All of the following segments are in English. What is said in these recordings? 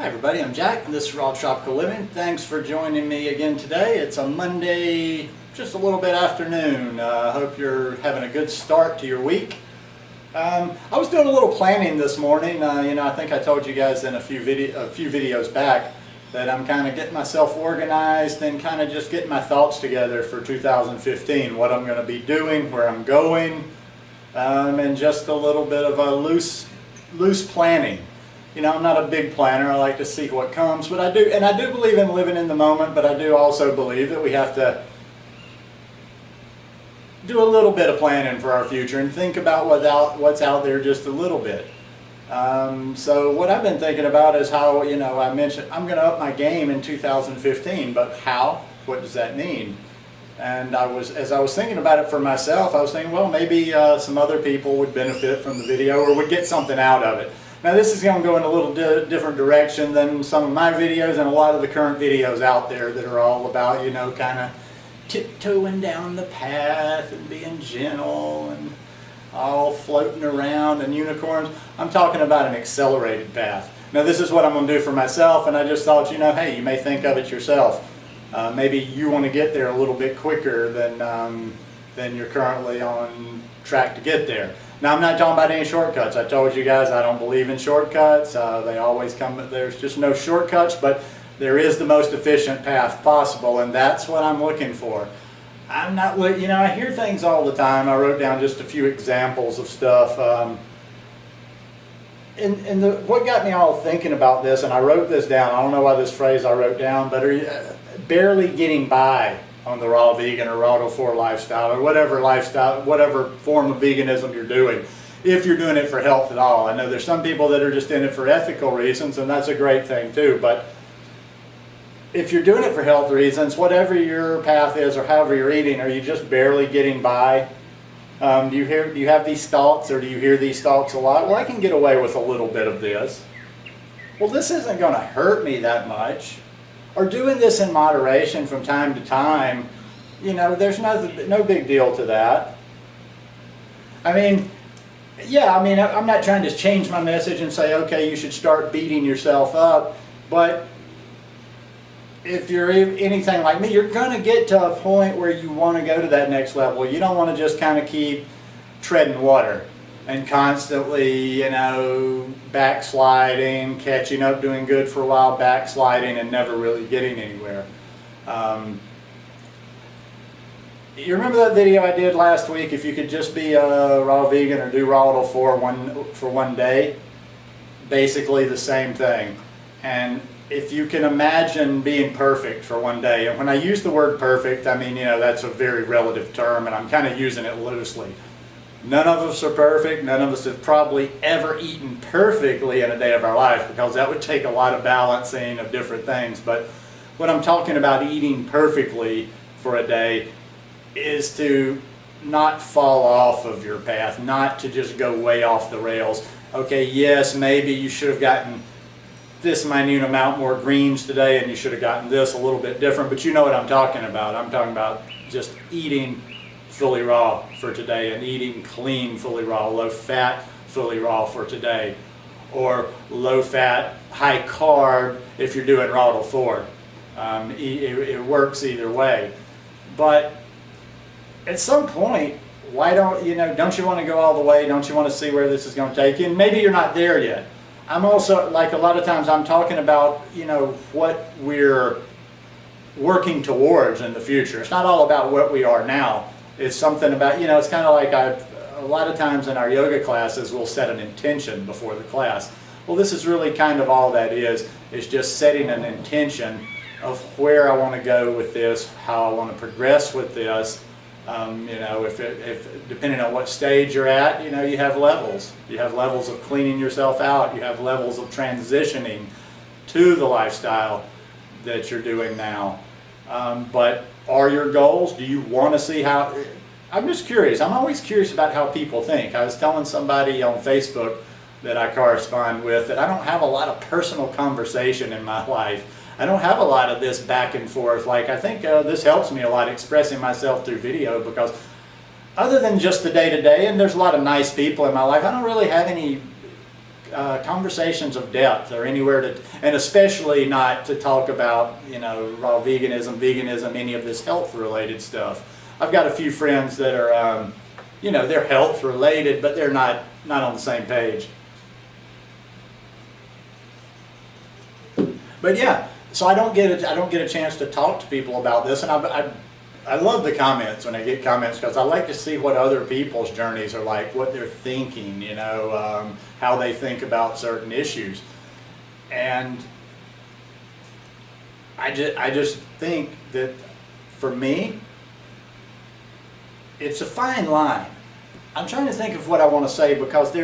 Hi everybody, I'm Jack and this is Raw Tropical Living. Thanks for joining me again today. It's a Monday, just a little bit afternoon. I hope you're having a good start to your week. I was doing a little planning this morning. I think I told you guys in a few videos back that I'm kind of getting myself organized and kind of just getting my thoughts together for 2015, what I'm going to be doing, where I'm going, and just a little bit of a loose planning. I'm not a big planner. I like to see what comes, but I do believe in living in the moment, but I do also believe that we have to do a little bit of planning for our future and think about what's out there just a little bit. So what I've been thinking about is how, I mentioned I'm going to up my game in 2015, but how? What does that mean? And as I was thinking about it for myself, I was thinking, well, maybe some other people would benefit from the video or would get something out of it. Now this is going to go in a little different direction than some of my videos and a lot of the current videos out there that are all about, kind of tiptoeing down the path and being gentle and all floating around and unicorns. I'm talking about an accelerated path. Now this is what I'm going to do for myself, and I just thought, hey, you may think of it yourself. Maybe you want to get there a little bit quicker than you're currently on track to get there. Now, I'm not talking about any shortcuts. I told you guys I don't believe in shortcuts. They always come, there's just no shortcuts, but there is the most efficient path possible, and that's what I'm looking for. I'm not, I hear things all the time. I wrote down just a few examples of stuff. What got me all thinking about this, and I wrote this down, I don't know why this phrase I wrote down, but barely getting by on the raw vegan or raw to 4 lifestyle or whatever form of veganism you're doing, if you're doing it for health at all. I know there's some people that are just in it for ethical reasons, and that's a great thing too, but if you're doing it for health reasons, whatever your path is or however you're eating, are you just barely getting by? Do you have these thoughts, or do you hear these thoughts a lot? Well, I can get away with a little bit of this. Well, this isn't going to hurt me that much. Or doing this in moderation from time to time, there's no big deal to that. I'm not trying to change my message and say, okay, you should start beating yourself up, but if you're anything like me, you're going to get to a point where you want to go to that next level. You don't want to just kind of keep treading water and constantly, backsliding, catching up, doing good for a while, backsliding, and never really getting anywhere. You remember that video I did last week, if you could just be a raw vegan or do raw for one day? Basically the same thing. And if you can imagine being perfect for one day, and when I use the word perfect, I mean, that's a very relative term, and I'm kind of using it loosely. None of us are perfect. None of us have probably ever eaten perfectly in a day of our life, because that would take a lot of balancing of different things. But what I'm talking about eating perfectly for a day is to not fall off of your path, not to just go way off the rails. Okay, yes, maybe you should have gotten this minute amount more greens today, and you should have gotten this a little bit different, but you know what I'm talking about. I'm talking about just eating fully raw for today, and eating clean fully raw, low fat fully raw for today, or low fat, high carb if you're doing raw to 4. It works either way. But at some point, why don't you want to go all the way? Don't you want to see where this is going to take you? And maybe you're not there yet. I'm also, like a lot of times, I'm talking about, what we're working towards in the future. It's not all about what we are now. It's something about, it's kind of like a lot of times in our yoga classes, we'll set an intention before the class. Well, this is really kind of all that is just setting an intention of where I want to go with this, how I want to progress with this. If depending on what stage you're at, you have levels. You have levels of cleaning yourself out. You have levels of transitioning to the lifestyle that you're doing now. But are your goals? Do you want to see how? I'm just curious. I'm always curious about how people think. I was telling somebody on Facebook that I correspond with that I don't have a lot of personal conversation in my life. I don't have a lot of this back and forth. Like, I think this helps me a lot expressing myself through video, because other than just the day-to-day, and there's a lot of nice people in my life, I don't really have any conversations of depth or anywhere to, and especially not to talk about, you know, raw veganism, any of this health related stuff. I've got a few friends that are, you know, they're health related, but they're not on the same page. But yeah, so I don't get a chance to talk to people about this, and I love the comments when I get comments, because I like to see what other people's journeys are like, what they're thinking, you know, how they think about certain issues. And I just think that for me, it's a fine line. I'm trying to think of what I want to say, because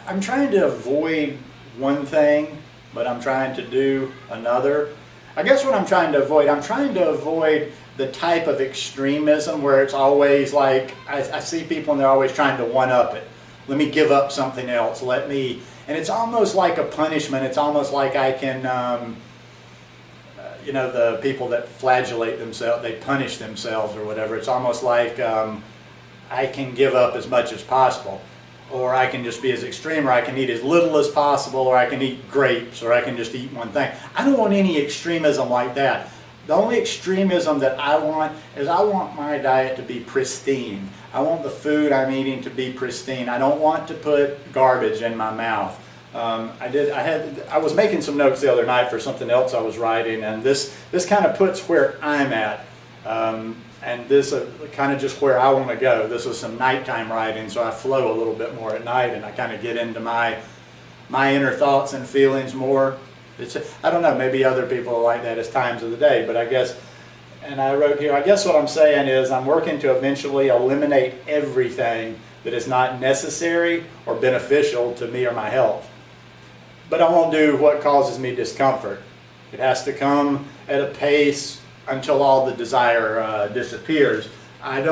I'm trying to avoid one thing, but I'm trying to do another. I guess what I'm trying to avoid the type of extremism where it's always like, I see people and they're always trying to one-up it. Let me give up something else. And it's almost like a punishment. It's almost like I can, you know, the people that flagellate themselves, they punish themselves or whatever. It's almost like I can give up as much as possible. Or I can just be as extreme, or I can eat as little as possible, or I can eat grapes, or I can just eat one thing. I don't want any extremism like that. The only extremism that I want is I want my diet to be pristine. I want the food I'm eating to be pristine. I don't want to put garbage in my mouth. I was making some notes the other night for something else I was writing, and this kind of puts where I'm at. And this kind of just where I want to go. This was some nighttime writing, so I flow a little bit more at night, and I kind of get into my inner thoughts and feelings more. I don't know, maybe other people are like that as times of the day, but I guess, and I wrote here, I guess what I'm saying is I'm working to eventually eliminate everything that is not necessary or beneficial to me or my health. But I won't do what causes me discomfort. It has to come at a pace until all the desire disappears. I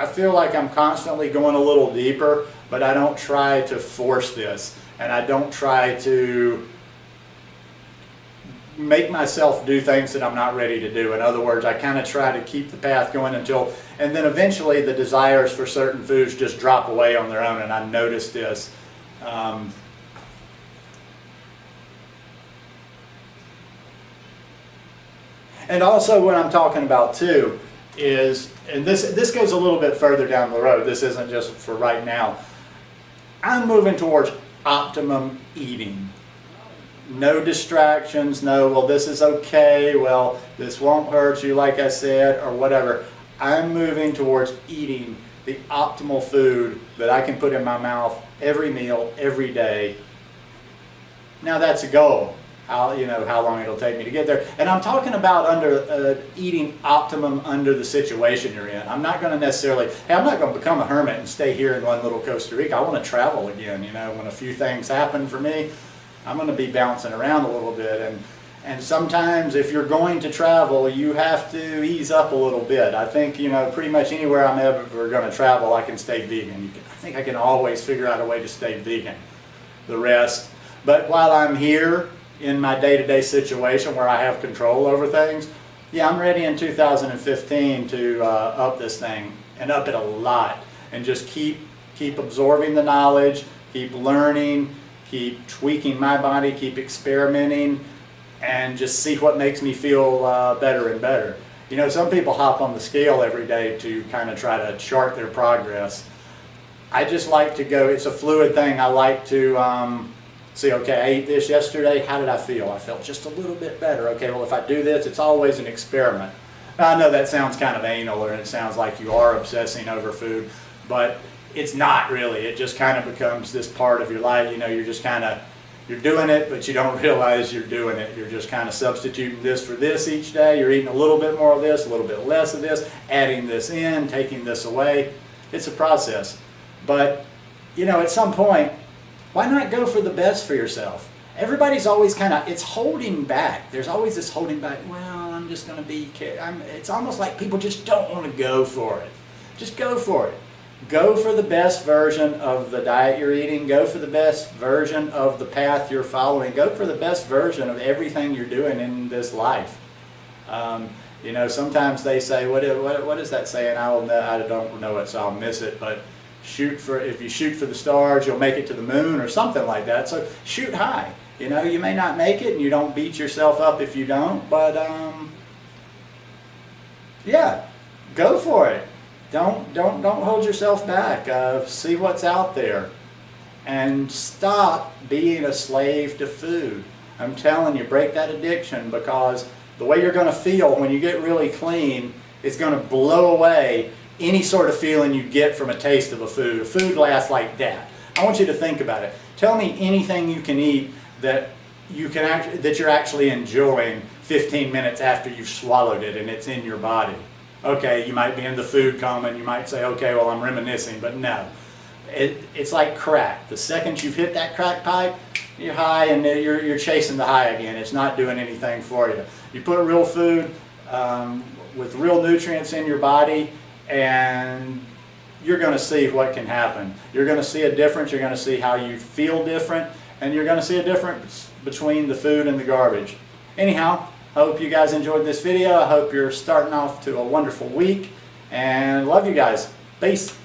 feel like I'm constantly going a little deeper, but I don't try to force this, and I don't try to make myself do things that I'm not ready to do. In other words, I kind of try to keep the path going and then eventually the desires for certain foods just drop away on their own, and I noticed this. And also what I'm talking about too is, and this goes a little bit further down the road, this isn't just for right now, I'm moving towards optimum eating. No distractions, no, well this is okay, well this won't hurt you like I said, or whatever. I'm moving towards eating the optimal food that I can put in my mouth every meal, every day. Now that's a goal. How long it'll take me to get there. And I'm talking about eating optimum under the situation you're in. I'm not going to necessarily, I'm not going to become a hermit and stay here in one little Costa Rica. I want to travel again. You know, when a few things happen for me, I'm going to be bouncing around a little bit. And sometimes if you're going to travel, you have to ease up a little bit. I think, pretty much anywhere I'm ever going to travel, I can stay vegan. I think I can always figure out a way to stay vegan. The rest. But while I'm here, in my day-to-day situation where I have control over things, yeah, I'm ready in 2015 to up this thing, and up it a lot, and just keep absorbing the knowledge, keep learning, keep tweaking my body, keep experimenting, and just see what makes me feel better and better. Some people hop on the scale every day to kind of try to chart their progress. I just like to go, it's a fluid thing. I like to see, okay, I ate this yesterday, how did I feel? I felt just a little bit better. Okay, well if I do this, it's always an experiment. Now, I know that sounds kind of anal, or it sounds like you are obsessing over food, but it's not really. It just kind of becomes this part of your life. You're just kind of, you're doing it, but you don't realize you're doing it. You're just kind of substituting this for this each day. You're eating a little bit more of this, a little bit less of this, adding this in, taking this away. It's a process. But, at some point, why not go for the best for yourself? Everybody's always kind of, it's holding back. There's always this holding back, well, I'm just going to be, it's almost like people just don't want to go for it. Just go for it. Go for the best version of the diet you're eating. Go for the best version of the path you're following. Go for the best version of everything you're doing in this life. Sometimes they say, what is that saying? I don't know it, so I'll miss it, but if you shoot for the stars, you'll make it to the moon or something like that. So shoot high. You know, you may not make it, and you don't beat yourself up if you don't, but yeah, go for it. Don't hold yourself back. See what's out there, and stop being a slave to food. I'm telling you, break that addiction, because the way you're going to feel when you get really clean is going to blow away any sort of feeling you get from a taste of a food. A food lasts like that. I want you to think about it. Tell me anything you can eat that you're actually enjoying 15 minutes after you've swallowed it and it's in your body. Okay, you might be in the food coma and you might say, okay, well, I'm reminiscing, but no. It's like crack. The second you've hit that crack pipe, you're high, and you're chasing the high again. It's not doing anything for you. You put real food with real nutrients in your body, and you're going to see what can happen. You're going to see a difference. You're going to see how you feel different, and you're going to see a difference between the food and the garbage. Anyhow, I hope you guys enjoyed this video. I hope you're starting off to a wonderful week, and love you guys. Peace.